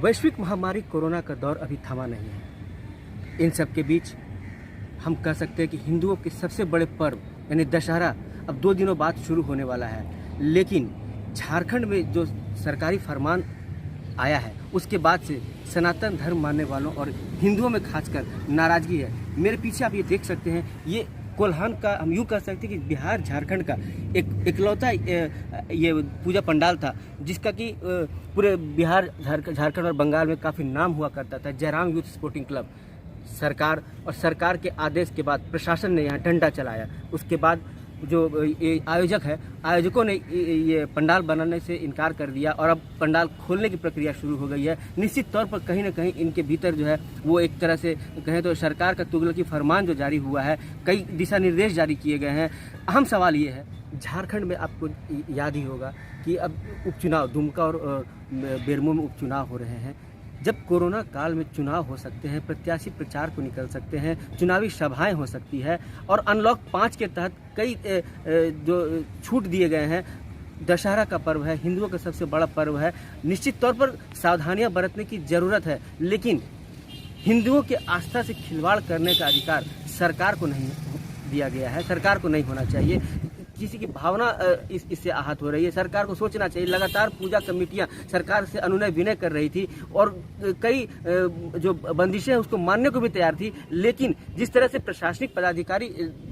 वैश्विक महामारी कोरोना का दौर अभी थमा नहीं है। इन सब के बीच हम कह सकते हैं कि हिंदुओं के सबसे बड़े पर्व यानी दशहरा अब 2 दिनों बाद शुरू होने वाला है। लेकिन झारखंड में जो सरकारी फरमान आया है उसके बाद से सनातन धर्म मानने वालों और हिंदुओं में खासकर नाराज़गी है। मेरे पीछे आप ये देख सकते हैं, ये कोल्हान का हम यूँ कह सकते हैं कि बिहार झारखंड का इकलौता ये पूजा पंडाल था जिसका कि पूरे बिहार झारखंड और बंगाल में काफ़ी नाम हुआ करता था। Jairam youth sporting club. सरकार के आदेश के बाद प्रशासन ने यहाँ डंडा चलाया। उसके बाद जो आयोजकों ने ये पंडाल बनाने से इनकार कर दिया और अब पंडाल खोलने की प्रक्रिया शुरू हो गई है। निश्चित तौर पर कहीं ना कहीं इनके भीतर जो है वो एक तरह से कहें तो सरकार का तुगलकी फरमान जो जारी हुआ है, कई दिशा निर्देश जारी किए गए हैं। अहम सवाल ये है, झारखंड में आपको याद ही होगा कि अब उपचुनाव दुमका और बेरमो में उपचुनाव हो रहे हैं। जब कोरोना काल में चुनाव हो सकते हैं, प्रत्याशी प्रचार को निकल सकते हैं, चुनावी सभाएं हो सकती है और अनलॉक 5 के तहत कई जो छूट दिए गए हैं। दशहरा का पर्व है, हिंदुओं का सबसे बड़ा पर्व है। निश्चित तौर पर सावधानियां बरतने की ज़रूरत है, लेकिन हिंदुओं के आस्था से खिलवाड़ करने का अधिकार सरकार को नहीं दिया गया है। सरकार को नहीं होना चाहिए। किसी की भावना इससे आहत हो रही है। सरकार को सोचना चाहिए। लगातार पूजा कमेटियां सरकार से अनुनय विनय कर रही थी और कई जो बंदिशें हैं उसको मानने को भी तैयार थी, लेकिन जिस तरह से प्रशासनिक पदाधिकारी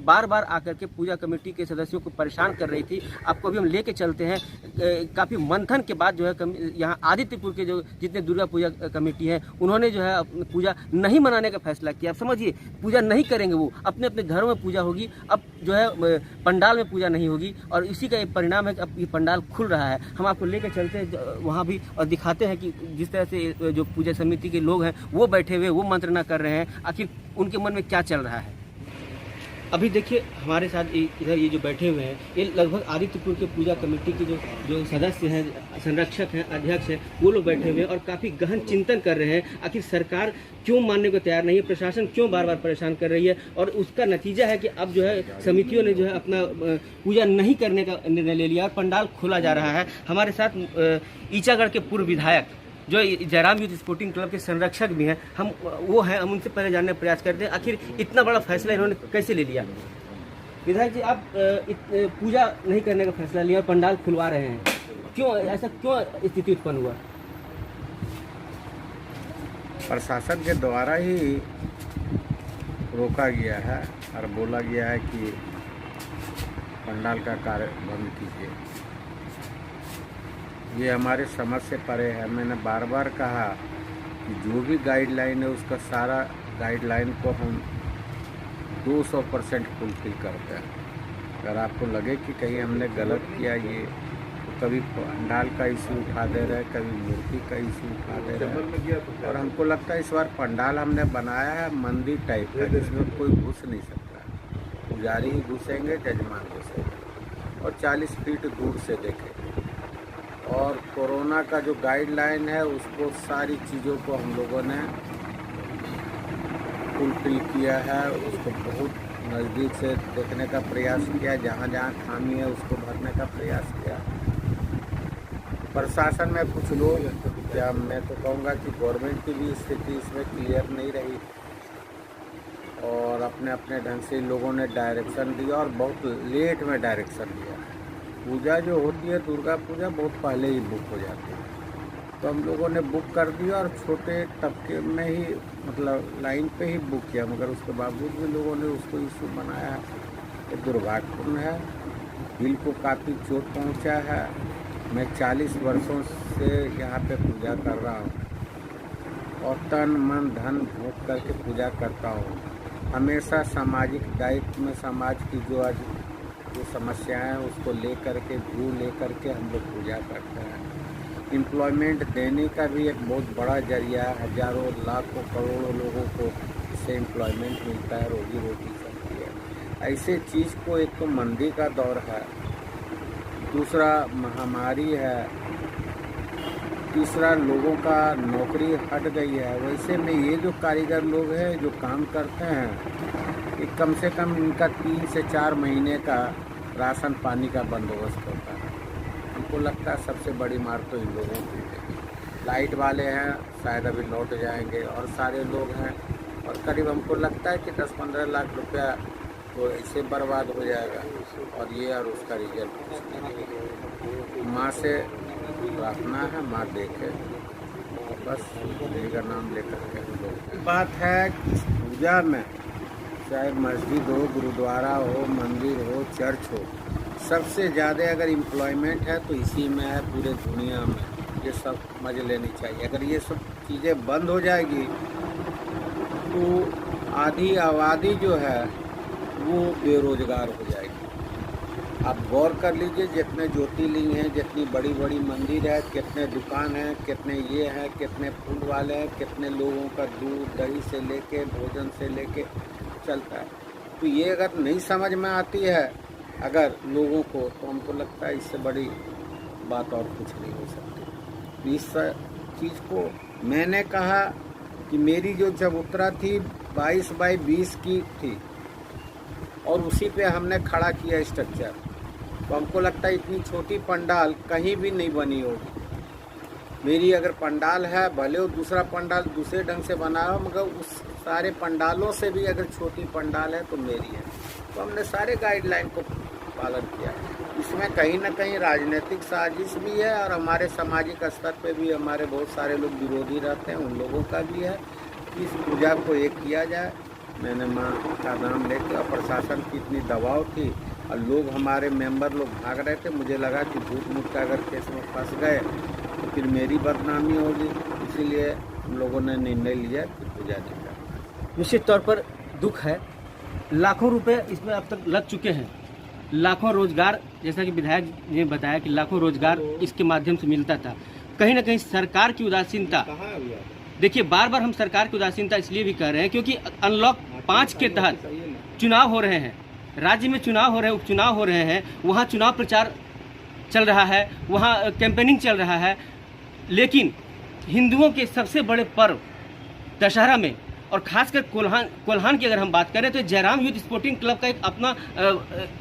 बार बार आकर के पूजा कमेटी के सदस्यों को परेशान कर रही थी, आपको अभी हम लेके चलते हैं। काफ़ी मंथन के बाद जो है यहाँ आदित्यपुर के जो जितने दुर्गा पूजा कमेटी है उन्होंने जो है पूजा नहीं मनाने का फैसला किया। आप समझिए, पूजा नहीं करेंगे, वो अपने अपने घरों में पूजा होगी। अब जो है पंडाल में पूजा नहीं होगी और इसी का एक परिणाम है कि अब ये पंडाल खुल रहा है। हम आपको लेकर चलते हैं वहाँ भी और दिखाते हैं कि जिस तरह से जो पूजा समिति के लोग हैं वो बैठे हुए वो मंत्रणा कर रहे हैं, आखिर उनके मन में क्या चल रहा है। अभी देखिए हमारे साथ इधर ये जो बैठे हुए हैं ये लगभग आदित्यपुर के पूजा कमेटी के जो सदस्य हैं, संरक्षक हैं, अध्यक्ष हैं, वो लोग बैठे हुए हैं और काफ़ी गहन चिंतन कर रहे हैं। आखिर सरकार क्यों मानने को तैयार नहीं है, प्रशासन क्यों बार बार परेशान कर रही है और उसका नतीजा है कि अब जो है समितियों ने जो है अपना पूजा नहीं करने का निर्णय ले लिया और पंडाल खोला जा रहा है। हमारे साथ ईचागढ़ के पूर्व विधायक जो जयराम यूथ स्पोर्टिंग क्लब के संरक्षक भी हैं, हम उनसे पहले जानने का प्रयास करते हैं आखिर इतना बड़ा फैसला इन्होंने कैसे ले लिया। विधायक जी, आप पूजा नहीं करने का फैसला लिया और पंडाल खुलवा रहे हैं, क्यों ऐसा क्यों स्थिति उत्पन्न हुआ? प्रशासन के द्वारा ही रोका गया है और बोला गया है कि पंडाल का कार्य बंद कीजिए। ये हमारे समझ से परे है। मैंने बार बार कहा कि जो भी गाइडलाइन है उसका सारा गाइडलाइन को हम 200% फुलफिल करते हैं। अगर आपको लगे कि कहीं हमने गलत किया, ये तो कभी पंडाल का इशू उठा दे रहे हैं, कभी मूर्ति का इशू उठा दे रहे हैं। और हमको लगता है इस बार पंडाल हमने बनाया है मंदिर टाइप का, जिसमें कोई घुस नहीं सकता। पुजारी ही घुसेंगे, जजमान घुसेंगे और 40 फीट दूर से देखेंगे। और कोरोना का जो गाइडलाइन है उसको सारी चीज़ों को हम लोगों ने फुलफिल किया है। उसको बहुत नज़दीक से देखने का प्रयास किया, जहाँ जहाँ खामी है उसको भरने का प्रयास किया। प्रशासन में कुछ लोग, क्या मैं तो कहूँगा कि गवर्नमेंट की भी स्थिति इसमें क्लियर नहीं रही और अपने अपने ढंग से लोगों ने डायरेक्शन दिया और बहुत लेट में डायरेक्शन दिया। पूजा जो होती है दुर्गा पूजा बहुत पहले ही बुक हो जाती है, तो हम लोगों ने बुक कर दिया और छोटे तबके में ही मतलब लाइन पे ही बुक किया, मगर उसके बावजूद भी लोगों ने उसको इशू बनाया। ये दुर्भाग्यपूर्ण है। दिल को काफ़ी चोट पहुंचा है। मैं 40 वर्षों से यहाँ पे पूजा कर रहा हूँ और तन मन धन भोग करके पूजा करता हूँ। हमेशा सामाजिक दायित्व में समाज की जो समस्याएं हैं उसको लेकर के व्यू लेकर के हम लोग पूजा करते हैं। एम्प्लॉयमेंट देने का भी एक बहुत बड़ा जरिया है। हजारों लाखों करोड़ों लोगों को इससे एम्प्लॉयमेंट मिलता है, रोजी रोटी चलती है। ऐसे चीज़ को एक तो मंदी का दौर है, दूसरा महामारी है, तीसरा लोगों का नौकरी हट गई है। वैसे में ये जो कारीगर लोग हैं जो काम करते हैं, कि कम से कम इनका 3 से 4 महीने का राशन पानी का बंदोबस्त होता है। हमको लगता है सबसे बड़ी मार तो इन लोगों की है। लाइट वाले हैं शायद अभी लौट जाएंगे और सारे लोग हैं, और करीब हमको लगता है कि 10-15 लाख रुपया तो ऐसे बर्बाद हो जाएगा। और ये और उसका रिजल्ट माँ से प्रार्थना है, माँ देखे, बस देवी का नाम लेकर के हम लोग। बात है कि पूजा में चाहे मस्जिद हो, गुरुद्वारा हो, मंदिर हो, चर्च हो, सबसे ज़्यादा अगर एम्प्लॉयमेंट है तो इसी में है पूरे दुनिया में। ये सब मज़े लेनी चाहिए। अगर ये सब चीज़ें बंद हो जाएगी तो आधी आबादी जो है वो बेरोजगार हो जाएगी। आप गौर कर लीजिए, जितने ज्योतिर्लिंग हैं, जितनी बड़ी बड़ी मंदिर है, कितने दुकान हैं, कितने ये हैं, कितने फूल वाले हैं, कितने लोगों का दूध दही से लेके भोजन से लेके चलता है। तो ये अगर नहीं समझ में आती है अगर लोगों को, तो हमको लगता है इससे बड़ी बात और कुछ नहीं हो सकती। इस चीज़ को मैंने कहा कि मेरी जो चबूतरा थी 22 बाई 20 की थी और उसी पे हमने खड़ा किया स्ट्रक्चर, तो हमको लगता है इतनी छोटी पंडाल कहीं भी नहीं बनी होगी। मेरी अगर पंडाल है, भले वो दूसरा पंडाल दूसरे ढंग से बना हो, मगर उस सारे पंडालों से भी अगर छोटी पंडाल है तो मेरी है। तो हमने सारे गाइडलाइन को पालन किया। इसमें कहीं ना कहीं राजनीतिक साजिश भी है और हमारे सामाजिक स्तर पे भी हमारे बहुत सारे लोग विरोधी रहते हैं, उन लोगों का भी है कि इस पूजा को एक किया जाए। मैंने माँ का नाम लेके, और प्रशासन की इतनी दबाव थी और लोग हमारे मेंबर लोग भाग रहे थे, मुझे लगा कि झूठ मूठ का अगर केस में फंस गए तो फिर मेरी बदनामी होगी, इसीलिए हम लोगों ने निर्णय लिया कि पूजा नहीं करना। निश्चित तौर पर दुख है, लाखों रुपए इसमें अब तक लग चुके हैं, लाखों रोजगार, जैसा कि विधायक ने बताया कि लाखों रोजगार इसके माध्यम से मिलता था। कहीं ना कहीं सरकार की उदासीनता, देखिए बार बार हम सरकार की उदासीनता इसलिए भी कह रहे हैं क्योंकि अनलॉक 5 के तहत चुनाव हो रहे हैं, राज्य में चुनाव हो रहे हैं, उपचुनाव हो रहे हैं, वहाँ चुनाव प्रचार चल रहा है, वहाँ कैंपेनिंग चल रहा है, लेकिन हिंदुओं के सबसे बड़े पर्व दशहरा में, और खासकर कोल्हान की अगर हम बात करें तो जयराम यूथ स्पोर्टिंग क्लब का एक अपना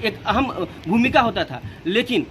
एक अहम भूमिका होता था। लेकिन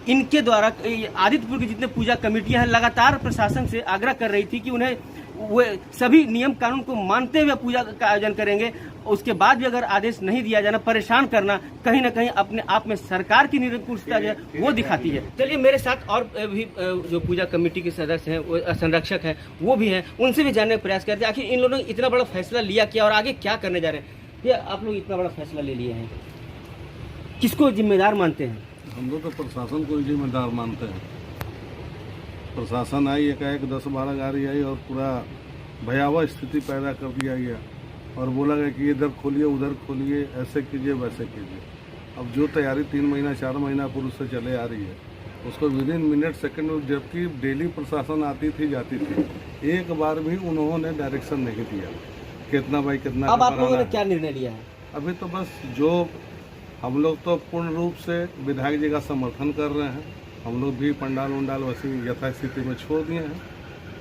इनके द्वारा आदित्यपुर की जितने पूजा कमेटियां हैं लगातार प्रशासन से आग्रह कर रही थी कि उन्हें वो सभी नियम कानून को मानते हुए पूजा का आयोजन करेंगे, उसके बाद भी अगर आदेश नहीं दिया जाना, परेशान करना कहीं ना कहीं अपने आप में सरकार की निरंकुशता जो है वो दिखाती है। चलिए मेरे साथ और भी जो पूजा कमेटी के सदस्य हैं, वो संरक्षक हैं, वो भी हैं, उनसे भी जानने का प्रयास करते हैं आखिर इन लोगों ने इतना बड़ा फैसला लिया क्या और आगे क्या करने जा रहे हैं। ये आप लोग इतना बड़ा फैसला ले लिए हैं, किसको जिम्मेदार मानते हैं? हम लोग तो प्रशासन को जिम्मेदार मानते हैं। प्रशासन आई, एकाएक 10-12 गाड़ी आई और पूरा भयावह स्थिति पैदा कर दिया गया और बोला गया कि इधर खोलिए उधर खोलिए, ऐसे कीजिए वैसे कीजिए। अब जो तैयारी 3 महीना 4 महीना पूर्व से चले आ रही है उसको विदिन मिनट सेकंड में, जबकि डेली प्रशासन आती थी जाती थी, एक बार भी उन्होंने डायरेक्शन नहीं दिया कितना बाई कितना। अब आप लोगों ने क्या निर्णय लिया है? अभी तो बस जो हम लोग तो पूर्ण रूप से विधायक जी का समर्थन कर रहे हैं। हम लोग भी पंडाल उंडाल वैसी यथास्थिति में छोड़ दिए हैं,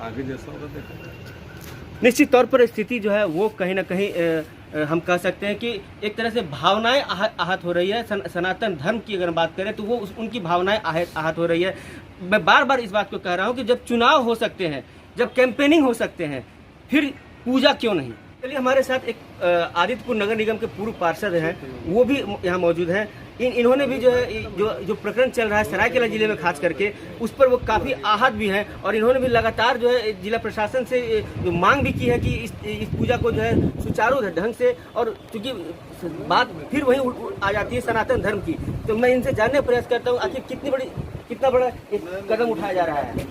आगे जैसा होगा देखा। निश्चित तौर पर स्थिति जो है वो कहीं ना कहीं हम कह सकते हैं कि एक तरह से भावनाएं आहत हो रही है। सनातन धर्म की अगर बात करें तो वो उनकी भावनाएं आहत हो रही है। मैं बार बार इस बात को कह रहा हूं कि जब चुनाव हो सकते हैं, जब कैंपेनिंग हो सकते हैं, फिर पूजा क्यों नहीं। चलिए हमारे साथ एक आदित्यपुर नगर निगम के पूर्व पार्षद हैं, वो भी यहाँ मौजूद हैं। इन्होंने भी जो है जो प्रकरण चल रहा है सरायकेला जिले में खास करके, उस पर वो काफ़ी आहत भी हैं और इन्होंने भी लगातार जो है जिला प्रशासन से जो मांग भी की है कि इस पूजा को जो है सुचारू ढंग से, और चूँकि बात फिर वहीं आ जाती है सनातन धर्म की, तो मैं इनसे जानने का प्रयास करता हूँ आखिर कितना बड़ा एक कदम उठाया जा रहा है।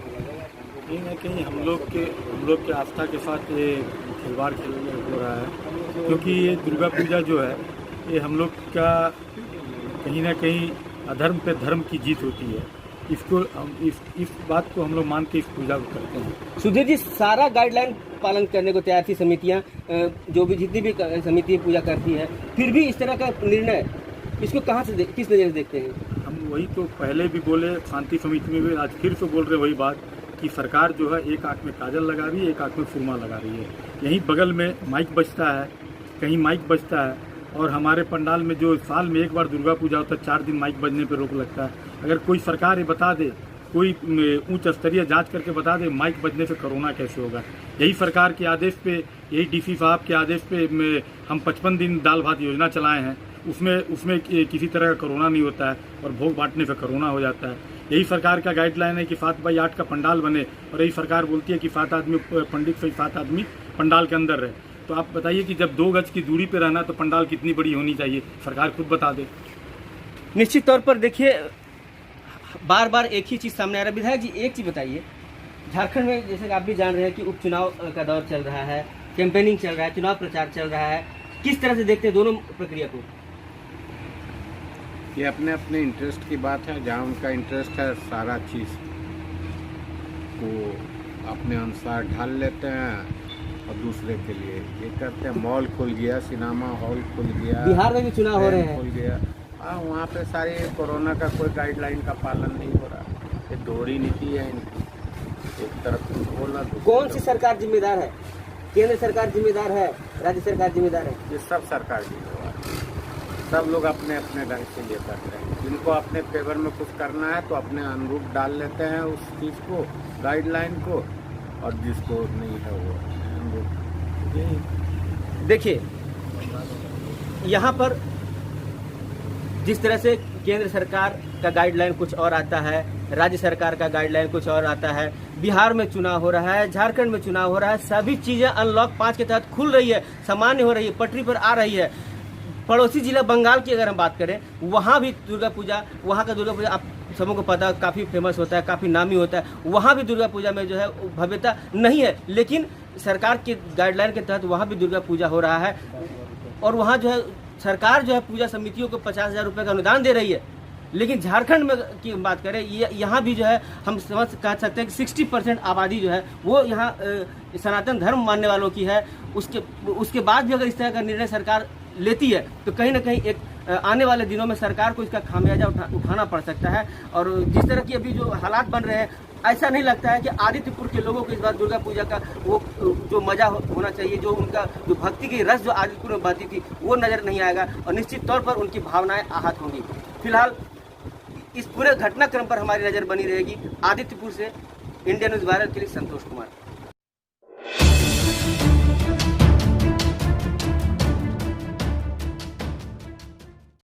कहीं ना कहीं हम लोग के आस्था के साथ ये खिलवाड़ हो रहा है, क्योंकि ये दुर्गा पूजा जो है ये हम लोग का कहीं ना कहीं अधर्म पे धर्म की जीत होती है। इसको इस बात को हम लोग मान के इस पूजा को करते हैं। सुधीर जी, सारा गाइडलाइन पालन करने को तैयार थी समितियां, जो भी जितनी भी समिति पूजा करती है, फिर भी इस तरह का निर्णय, इसको कहाँ से किस नज़र से देखते हैं? हम वही तो पहले भी बोले, शांति समिति में भी, आज फिर से बोल रहे वही बात कि सरकार जो है एक आंख में काजल लगा रही है, एक आंख में सुरमा लगा रही है। यहीं बगल में माइक बजता है, कहीं माइक बजता है, और हमारे पंडाल में जो साल में एक बार दुर्गा पूजा होता है 4 दिन माइक बजने पर रोक लगता है। अगर कोई सरकार ये बता दे कोई उच्च स्तरीय जांच करके बता दे माइक बजने से कोरोना कैसे होगा। यही सरकार के आदेश पे, यही डीसी साहब के आदेश पे हम 55 दिन दाल भात योजना चलाए हैं। उसमें किसी तरह का कोरोना नहीं होता है और भोग बांटने से कोरोना हो जाता है। यही सरकार का गाइडलाइन है कि 7x8 का पंडाल बने और यही सरकार बोलती है कि 7 आदमी पंडित से 7 आदमी पंडाल के अंदर रहे। तो आप बताइए कि जब 2 गज की दूरी पे रहना तो पंडाल कितनी बड़ी होनी चाहिए, सरकार खुद बता दे। निश्चित तौर पर देखिए, बार बार एक ही चीज़ सामने आ रहा है। विधायक जी, एक चीज़ बताइए, झारखंड में जैसे कि आप भी जान रहे हैं कि उपचुनाव का दौर चल रहा है, कैंपेनिंग चल रहा है, चुनाव प्रचार चल रहा है, किस तरह से देखते हैं दोनों प्रक्रिया को? ये अपने अपने इंटरेस्ट की बात है। जहाँ उनका इंटरेस्ट है सारा चीज़ को अपने अनुसार ढाल लेते हैं और दूसरे के लिए ये करते हैं। मॉल खुल गया, सिनेमा हॉल खुल गया, बिहार में भी चुनाव हो रहे हैं, खुल गया। हाँ, वहाँ पे सारी कोरोना का कोई गाइडलाइन का पालन नहीं हो रहा। ये दोहरी नीति है इनकी, एक तरफ बोलना। कौन सी सरकार जिम्मेदार है? केंद्र सरकार जिम्मेदार है, राज्य सरकार जिम्मेदार है? ये सब सरकार जिम्मेदार है। सब लोग अपने अपने ढंग से ये करते हैं। जिनको अपने फेवर में कुछ करना है तो अपने अनुरूप डाल लेते हैं उस चीज़ को, गाइडलाइन को, और जिसको नहीं है वो अनुरूप। यही देखिए, यहाँ पर जिस तरह से केंद्र सरकार का गाइडलाइन कुछ और आता है, राज्य सरकार का गाइडलाइन कुछ और आता है, बिहार में चुनाव हो रहा है, झारखंड में चुनाव हो रहा है, सभी चीज़ें अनलॉक 5 के तहत खुल रही है, सामान्य हो रही है, पटरी पर आ रही है। पड़ोसी जिला बंगाल की अगर हम बात करें, वहाँ भी दुर्गा पूजा, वहाँ का दुर्गा पूजा आप सबों को पता है काफ़ी फेमस होता है, काफ़ी नामी होता है। वहाँ भी दुर्गा पूजा में जो है भव्यता नहीं है, लेकिन सरकार के गाइडलाइन के तहत वहाँ भी दुर्गा पूजा हो रहा है। और वहाँ जो है सरकार जो है पूजा समितियों को 50,000 रुपये का अनुदान दे रही है। लेकिन झारखंड में की बात करें, यहाँ भी जो है हम कह सकते हैं कि 60% आबादी जो है वो यहाँ सनातन धर्म मानने वालों की है। उसके बाद भी अगर इस तरह का निर्णय सरकार लेती है तो कहीं ना कहीं एक आने वाले दिनों में सरकार को इसका खामियाजा उठाना पड़ सकता है। और जिस तरह की अभी जो हालात बन रहे हैं, ऐसा नहीं लगता है कि आदित्यपुर के लोगों को इस बार दुर्गा पूजा का वो जो मजा होना चाहिए, जो उनका जो भक्ति की रस जो आदित्यपुर में बहती थी वो नज़र नहीं आएगा और निश्चित तौर पर उनकी भावनाएं आहत होंगी। फिलहाल इस पूरे घटनाक्रम पर हमारी नज़र बनी रहेगी। आदित्यपुर से इंडिया न्यूज़ वायरल के लिए संतोष कुमार।